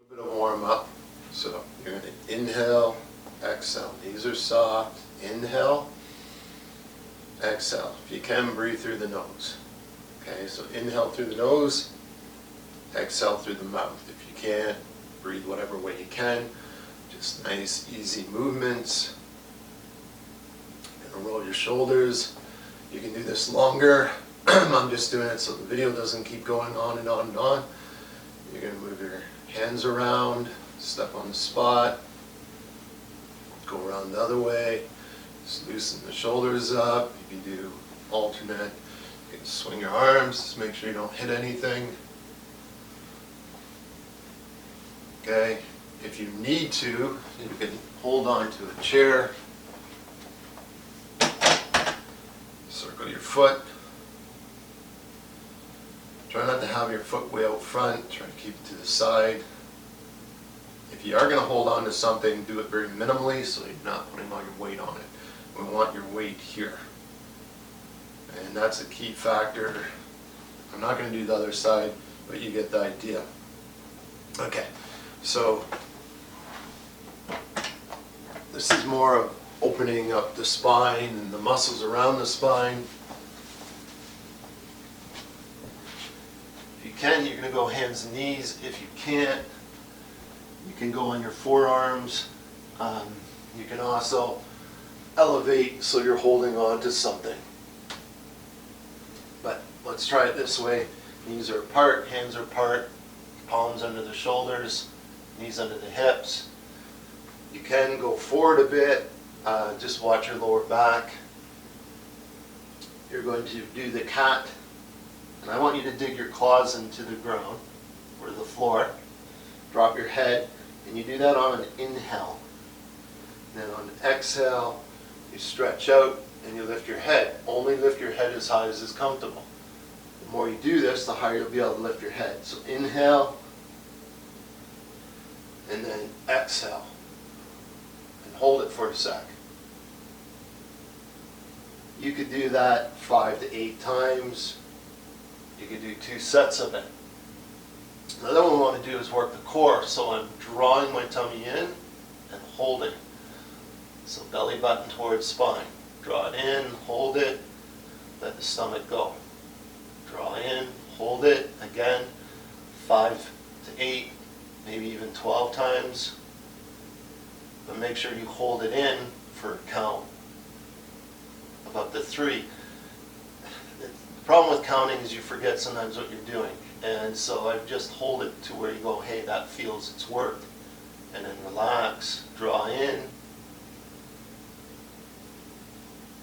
bit of warm up. So you're going to inhale, exhale. Knees are soft. Inhale, exhale. If you can, breathe through the nose. Okay, so inhale through the nose, exhale through the mouth. If you can't, breathe whatever way you can. Just nice, easy movements. You're going to roll your shoulders. You can do this longer. I'm just doing it so the video doesn't keep going on and on and on. You're going to move your hands around, step on the spot, go around the other way, just loosen the shoulders up. You can do alternate. You can swing your arms, just make sure you don't hit anything. Okay, if you need to, you can hold on to a chair, circle your foot. Try not to have your foot way out front, try to keep it to the side. If you are going to hold on to something, do it very minimally so you're not putting all your weight on it. We want your weight here. And that's a key factor. I'm not going to do the other side, but you get the idea. Okay, so this is more of opening up the spine and the muscles around the spine. If you can, you're going to go hands and knees. If you can't, you can go on your forearms. You can also elevate so you're holding on to something. But let's try it this way. Knees are apart, hands are apart, palms under the shoulders, knees under the hips. You can go forward a bit. Just watch your lower back. You're going to do the cat. And I want you to dig your claws into the ground or the floor. Drop your head, and you do that on an inhale. And then on an exhale, you stretch out and you lift your head. Only lift your head as high as is comfortable. The more you do this, the higher you'll be able to lift your head. So inhale, and then exhale. And hold it for a sec. You could do that 5 to 8 times. You could do 2 sets of it. Another one we want to do is work the core. So I'm drawing my tummy in and holding. So belly button towards spine. Draw it in, hold it, let the stomach go. Draw in, hold it, again, 5 to 8, maybe even 12 times. But make sure you hold it in for a count of up to 3. The problem with counting is you forget sometimes what you're doing. And so I just hold it to where you go, hey, that feels it's worked. And then relax, draw in.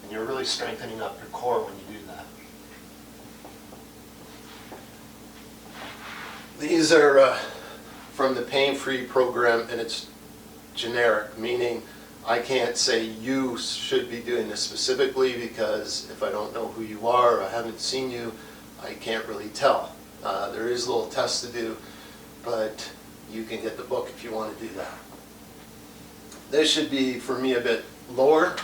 And you're really strengthening up your core when you do that. These are from the pain-free program, and it's generic, meaning I can't say you should be doing this specifically because if I don't know who you are or I haven't seen you, I can't really tell. There is a little test to do, but you can get the book if you want to do that. This should be, for me, a bit lower.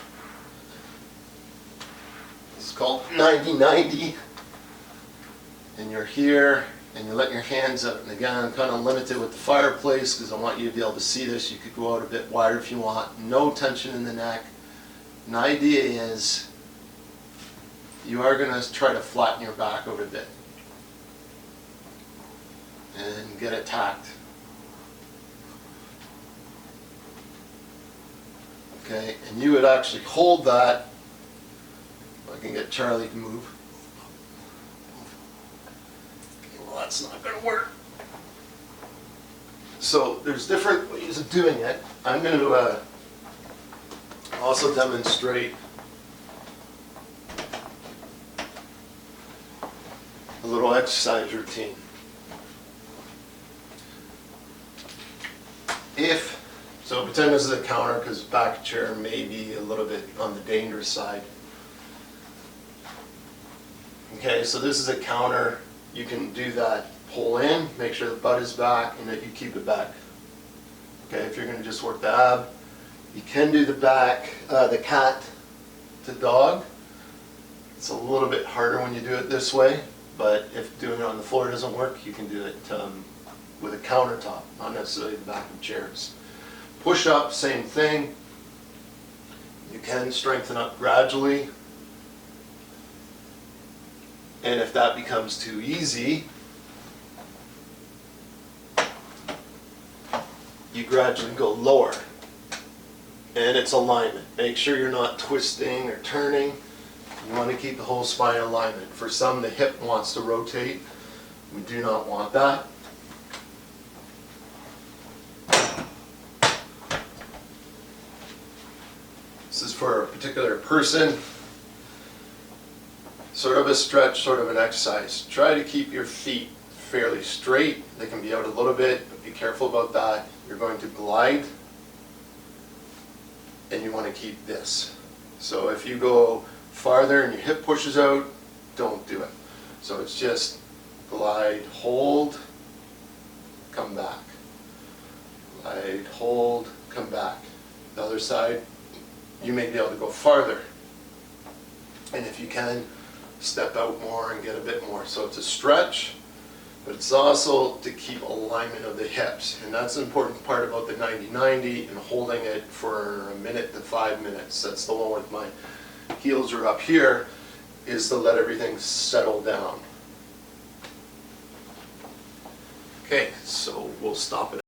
It's called 90-90. And you're here, and you let your hands up. And again, I'm kind of limited with the fireplace because I want you to be able to see this. You could go out a bit wider if you want. No tension in the neck. And the idea is you are going to try to flatten your back out a bit and get it tacked. Okay, and you would actually hold that. If I can get Charlie to move. Okay, well, that's not going to work. So there's different ways of doing it. I'm going to also demonstrate a little exercise routine. So pretend this is a counter because back chair may be a little bit on the dangerous side. Okay, so this is a counter. You can do that. Pull in, make sure the butt is back, and that you keep it back. Okay, if you're going to just work the ab, you can do the back, the cat to dog. It's a little bit harder when you do it this way, but if doing it on the floor doesn't work, you can do it with a countertop, not necessarily the back of chairs. Push up, same thing. You can strengthen up gradually. And if that becomes too easy, you gradually go lower. And it's alignment. Make sure you're not twisting or turning. You want to keep the whole spine in alignment. For some, the hip wants to rotate. We do not want that. This is for a particular person. Sort of a stretch, sort of an exercise. Try to keep your feet fairly straight. They can be out a little bit, but be careful about that. You're going to glide, and you want to keep this. So if you go farther and your hip pushes out, don't do it. So it's just glide, hold, come back. Glide, hold, come back. The other side, you may be able to go farther. And if you can, step out more and get a bit more. So it's a stretch, but it's also to keep alignment of the hips. And that's an important part about the 90-90 and holding it for a minute to 5 minutes. That's the one with my heels are up here, is to let everything settle down. Okay, so we'll stop it